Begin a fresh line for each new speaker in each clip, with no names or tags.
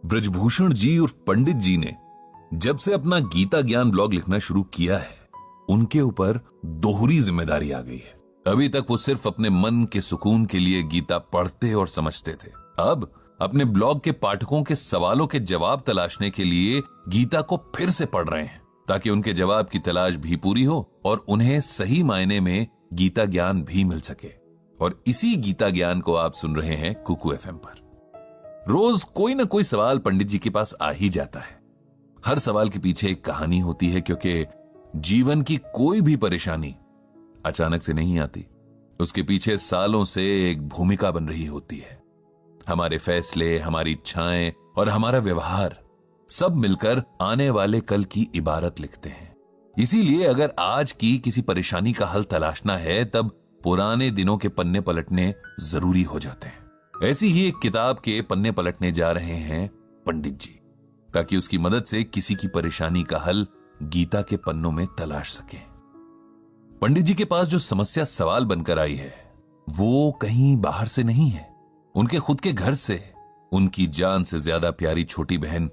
ब्रजभूषण जी और पंडित जी ने जब से अपना गीता ज्ञान ब्लॉग लिखना शुरू किया है, उनके ऊपर दोहरी जिम्मेदारी आ गई है। अभी तक वो सिर्फ अपने मन के सुकून के लिए गीता पढ़ते और समझते थे। अब अपने ब्लॉग के पाठकों के सवालों के जवाब तलाशने के लिए गीता को फिर से पढ़ रहे हैं, ताकि उनके जवाब की तलाश भी पूरी हो और उन्हें सही मायने में गीता ज्ञान भी मिल सके। और इसी गीता ज्ञान को आप सुन रहे हैं कुकू एफएम पर। रोज कोई ना कोई सवाल पंडित जी के पास आ ही जाता है। हर सवाल के पीछे एक कहानी होती है, क्योंकि जीवन की कोई भी परेशानी अचानक से नहीं आती। उसके पीछे सालों से एक भूमिका बन रही होती है। हमारे फैसले, हमारी इच्छाएं और हमारा व्यवहार सब मिलकर आने वाले कल की इबारत लिखते हैं। इसीलिए अगर आज की किसी परेशानी का हल तलाशना है, तब पुराने दिनों के पन्ने पलटने जरूरी हो जाते हैं। ऐसी ही एक किताब के पन्ने पलटने जा रहे हैं पंडित जी, ताकि उसकी मदद से किसी की परेशानी का हल गीता के पन्नों में तलाश सके। पंडित जी के पास जो समस्या सवाल बनकर आई है, वो कहीं बाहर से नहीं है, उनके खुद के घर से, उनकी जान से ज्यादा प्यारी छोटी बहन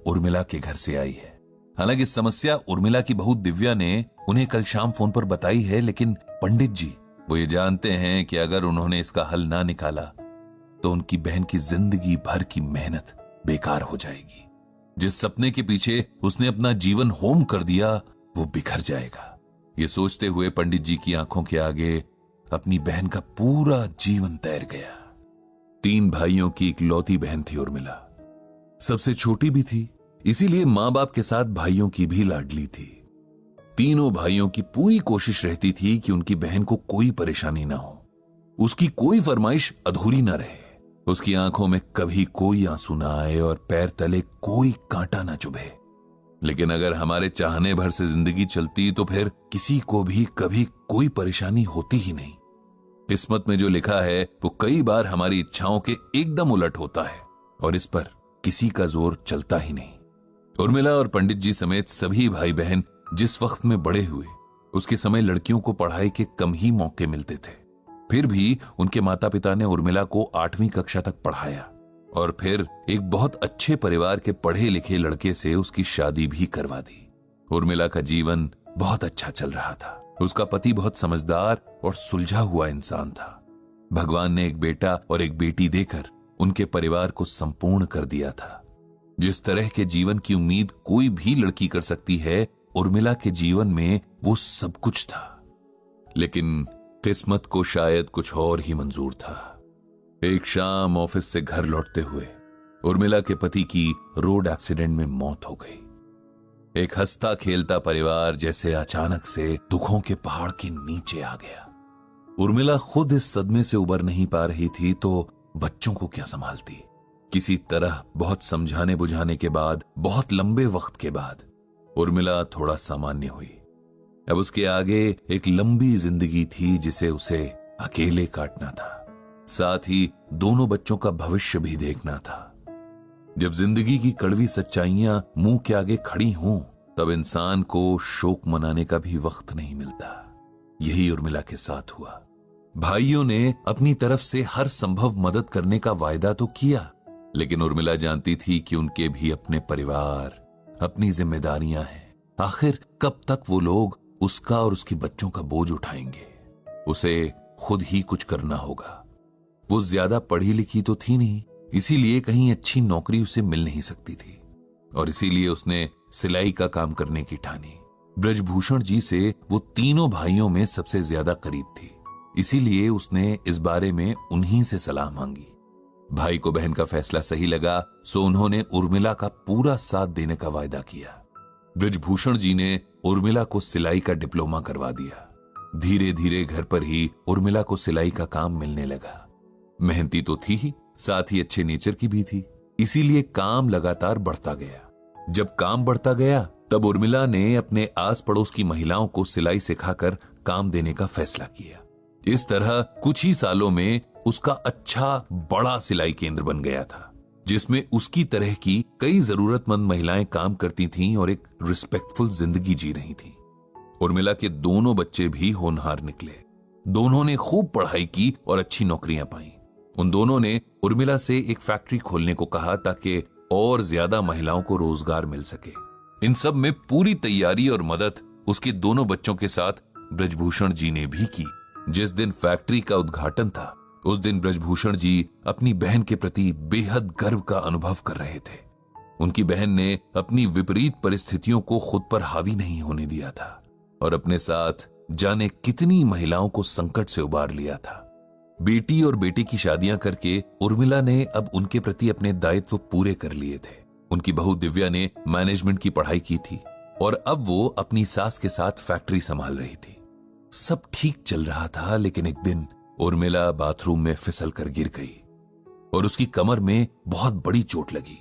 उर्मिला के घर से आई है। हालांकि समस्या उर्मिला की बहू दिव्या ने उन्हें कल शाम फोन पर बताई है, लेकिन पंडित जी वो ये जानते हैं कि अगर उन्होंने इसका हल ना निकाला तो उनकी बहन की जिंदगी भर की मेहनत बेकार हो जाएगी। जिस सपने के पीछे उसने अपना जीवन होम कर दिया, वो बिखर जाएगा। ये सोचते हुए पंडित जी की आंखों के आगे अपनी बहन का पूरा जीवन तैर गया। 3 भाइयों की इकलौती बहन थी उर्मिला, सबसे छोटी भी थी, इसीलिए मां बाप के साथ भाइयों की भी लाडली थी। तीनों भाइयों की पूरी कोशिश रहती थी कि उनकी बहन को कोई परेशानी ना हो, उसकी कोई फरमाइश अधूरी ना रहे, उसकी आंखों में कभी कोई आंसू ना आए और पैर तले कोई कांटा ना चुभे। लेकिन अगर हमारे चाहने भर से जिंदगी चलती तो फिर किसी को भी कभी कोई परेशानी होती ही नहीं। किस्मत में जो लिखा है वो कई बार हमारी इच्छाओं के एकदम उलट होता है और इस पर किसी का जोर चलता ही नहीं। उर्मिला और पंडित जी समेत सभी भाई बहन जिस वक्त में बड़े हुए, उसके समय लड़कियों को पढ़ाई के कम ही मौके मिलते थे। फिर भी उनके माता पिता ने उर्मिला को 8वीं कक्षा तक पढ़ाया और फिर एक बहुत अच्छे परिवार के पढ़े लिखे लड़के से उसकी शादी भी करवा दी। उर्मिला का जीवन बहुत अच्छा चल रहा था। उसका पति बहुत समझदार और सुलझा हुआ इंसान था। भगवान ने एक बेटा और एक बेटी देकर उनके परिवार को संपूर्ण कर दिया था। जिस तरह के जीवन की उम्मीद कोई भी लड़की कर सकती है, उर्मिला के जीवन में वो सब कुछ था। लेकिन किस्मत को शायद कुछ और ही मंजूर था। एक शाम ऑफिस से घर लौटते हुए उर्मिला के पति की रोड एक्सीडेंट में मौत हो गई। एक हंसता खेलता परिवार जैसे अचानक से दुखों के पहाड़ के नीचे आ गया। उर्मिला खुद इस सदमे से उबर नहीं पा रही थी तो बच्चों को क्या संभालती। किसी तरह बहुत समझाने बुझाने के बाद, बहुत लंबे वक्त के बाद उर्मिला थोड़ा सामान्य हुई। अब उसके आगे एक लंबी जिंदगी थी जिसे उसे अकेले काटना था। साथ ही दोनों बच्चों का भविष्य भी देखना था। जब जिंदगी की कड़वी सच्चाइयां मुंह के आगे खड़ी हों, तब इंसान को शोक मनाने का भी वक्त नहीं मिलता। यही उर्मिला के साथ हुआ। भाइयों ने अपनी तरफ से हर संभव मदद करने का वायदा तो किया, लेकिन उर्मिला जानती थी कि उनके भी अपने परिवार, अपनी जिम्मेदारियां हैं। आखिर कब तक वो लोग उसका और उसके बच्चों का बोझ उठाएंगे। उसे खुद ही कुछ करना होगा। वो ज्यादा पढ़ी लिखी तो थी नहीं, इसीलिए कहीं अच्छी नौकरी उसे मिल नहीं सकती थी और इसीलिए उसने सिलाई का काम करने की ठानी। ब्रजभूषण जी से वो तीनों भाइयों में सबसे ज्यादा करीब थी, इसीलिए उसने इस बारे में उन्हीं से सलाह मांगी। भाई को बहन का फैसला सही लगा, सो उन्होंने उर्मिला का पूरा साथ देने का वायदा किया। ब्रजभूषण जी ने उर्मिला को सिलाई का डिप्लोमा करवा दिया। धीरे धीरे घर पर ही उर्मिला को सिलाई का काम मिलने लगा। मेहनती तो थी ही, साथ ही अच्छे नेचर की भी थी, इसीलिए काम लगातार बढ़ता गया। जब काम बढ़ता गया तब उर्मिला ने अपने आस पड़ोस की महिलाओं को सिलाई सिखाकर काम देने का फैसला किया। इस तरह कुछ ही सालों में उसका अच्छा बड़ा सिलाई केंद्र बन गया था, जिसमें उसकी तरह की कई जरूरतमंद महिलाएं काम करती थीं और एक रिस्पेक्टफुल जिंदगी जी रही थीं। उर्मिला के दोनों बच्चे भी होनहार निकले। दोनों ने खूब पढ़ाई की और अच्छी नौकरियां पाई। उन दोनों ने उर्मिला से एक फैक्ट्री खोलने को कहा ताकि और ज्यादा महिलाओं को रोजगार मिल सके। इन सब में पूरी तैयारी और मदद उसके दोनों बच्चों के साथ ब्रजभूषण जी ने भी की। जिस दिन फैक्ट्री का उद्घाटन था, उस दिन ब्रजभूषण जी अपनी बहन के प्रति बेहद गर्व का अनुभव कर रहे थे। उनकी बहन ने अपनी विपरीत परिस्थितियों को खुद पर हावी नहीं होने दिया था और अपने साथ जाने कितनी महिलाओं को संकट से उबार लिया था। बेटी और बेटे की शादियां करके उर्मिला ने अब उनके प्रति अपने दायित्व पूरे कर लिए थे। उनकी बहू दिव्या ने मैनेजमेंट की पढ़ाई की थी और अब वो अपनी सास के साथ फैक्ट्री संभाल रही थी। सब ठीक चल रहा था, लेकिन एक दिन उर्मिला बाथरूम में फिसल कर गिर गई और उसकी कमर में बहुत बड़ी चोट लगी,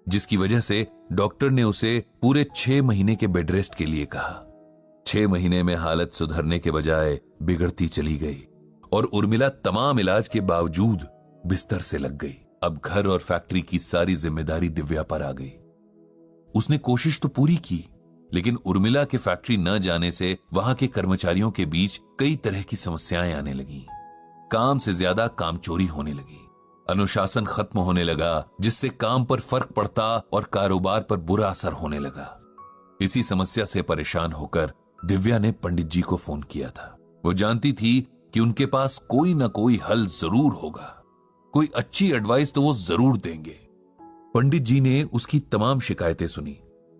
जिसकी वजह से डॉक्टर ने उसे पूरे 6 महीने के बेड रेस्ट के लिए कहा। 6 महीने में हालत सुधरने के बजाय बिगड़ती चली गई और उर्मिला तमाम इलाज के बावजूद बिस्तर से लग गई। अब घर और फैक्ट्री की सारी जिम्मेदारी दिव्या पर आ गई। उसने कोशिश तो पूरी की, लेकिन उर्मिला के फैक्ट्री न जाने से वहां के कर्मचारियों के बीच कई तरह की समस्याएं आने लगी। काम से ज्यादा काम चोरी होने लगी, अनुशासन खत्म होने लगा, जिससे काम पर फर्क पड़ता और कारोबार पर बुरा असर होने लगा। इसी समस्या से परेशान होकर दिव्या ने पंडित जी को फोन किया था। वो जानती थी कि उनके पास कोई ना कोई हल जरूर होगा, कोई अच्छी एडवाइस तो वो जरूर देंगे। पंडित जी ने उसकी तमाम शिकायतें सुनी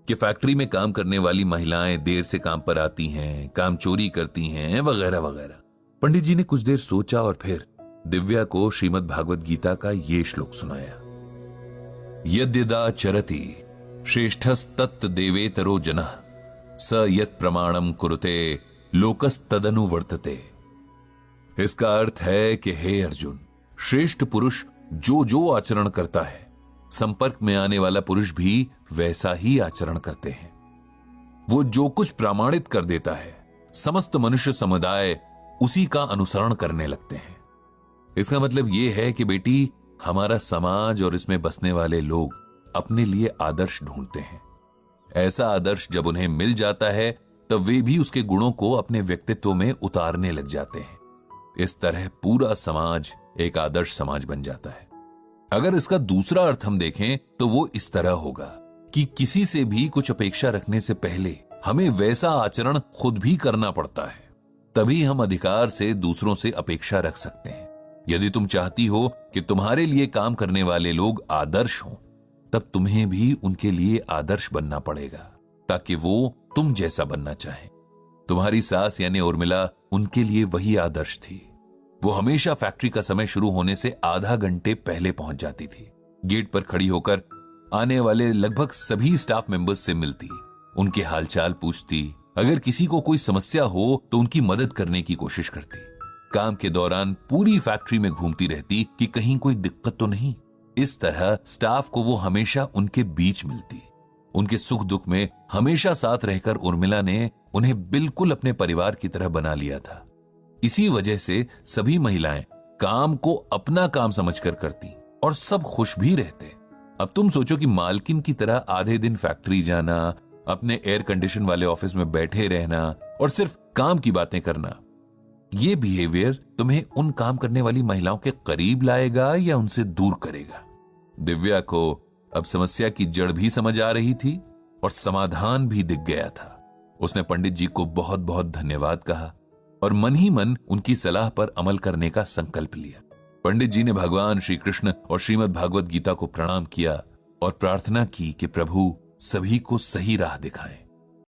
कि फैक्ट्री में काम करने वाली महिलाएं देर से काम पर आती हैं, काम चोरी करती हैं, वगैरह वगैरह। पंडित जी ने कुछ देर सोचा और फिर दिव्या को श्रीमद् भागवत गीता का ये श्लोक सुनाया। यद्यदा चरति श्रेष्ठस्तत् देवेतरो जनः स यत् प्रमाणम कुरुते लोकस्तदनु वर्तते। इसका अर्थ है कि हे अर्जुन, श्रेष्ठ पुरुष जो जो आचरण करता है, संपर्क में आने वाला पुरुष भी वैसा ही आचरण करते हैं। वो जो कुछ प्रमाणित कर देता है, समस्त मनुष्य समुदाय उसी का अनुसरण करने लगते हैं। इसका मतलब यह है कि बेटी, हमारा समाज और इसमें बसने वाले लोग अपने लिए आदर्श ढूंढते हैं। ऐसा आदर्श जब उन्हें मिल जाता है, तब वे भी उसके गुणों को अपने व्यक्तित्व में उतारने लग जाते हैं। इस तरह पूरा समाज एक आदर्श समाज बन जाता है। अगर इसका दूसरा अर्थ हम देखें तो वो इस तरह होगा कि किसी से भी कुछ अपेक्षा रखने से पहले हमें वैसा आचरण खुद भी करना पड़ता है, तभी हम अधिकार से दूसरों से अपेक्षा रख सकते हैं। यदि तुम चाहती हो कि तुम्हारे लिए काम करने वाले लोग आदर्श हों, तब तुम्हें भी उनके लिए आदर्श बनना पड़ेगा, ताकि वो तुम जैसा बनना चाहें। तुम्हारी सास यानी उर्मिला उनके लिए वही आदर्श थी। वो हमेशा फैक्ट्री का समय शुरू होने से आधा घंटे पहले पहुंच जाती थी। गेट पर खड़ी होकर आने वाले लगभग सभी स्टाफ मेंबर्स से मिलती, उनके हालचाल पूछती, अगर किसी को कोई समस्या हो तो उनकी मदद करने की कोशिश करती। काम के दौरान पूरी फैक्ट्री में घूमती रहती कि कहीं कोई दिक्कत तो नहीं। इस तरह स्टाफ को वो हमेशा उनके बीच मिलती। उनके सुख दुख में हमेशा साथ रहकर उर्मिला ने उन्हें बिल्कुल अपने परिवार की तरह बना लिया था। इसी वजह से सभी महिलाएं काम को अपना काम समझकर करती और सब खुश भी रहते। अब तुम सोचो कि मालकिन की तरह आधे दिन फैक्ट्री जाना, अपने एयर कंडीशन वाले ऑफिस में बैठे रहना और सिर्फ काम की बातें करना, ये बिहेवियर तुम्हें उन काम करने वाली महिलाओं के करीब लाएगा या उनसे दूर करेगा? दिव्या को अब समस्या की जड़ भी समझ आ रही थी और समाधान भी दिख गया था। उसने पंडित जी को बहुत बहुत धन्यवाद कहा और मन ही मन उनकी सलाह पर अमल करने का संकल्प लिया। पंडित जी ने भगवान श्री कृष्ण और श्रीमद् भागवत गीता को प्रणाम किया और प्रार्थना की कि प्रभु सभी को सही राह दिखाएं।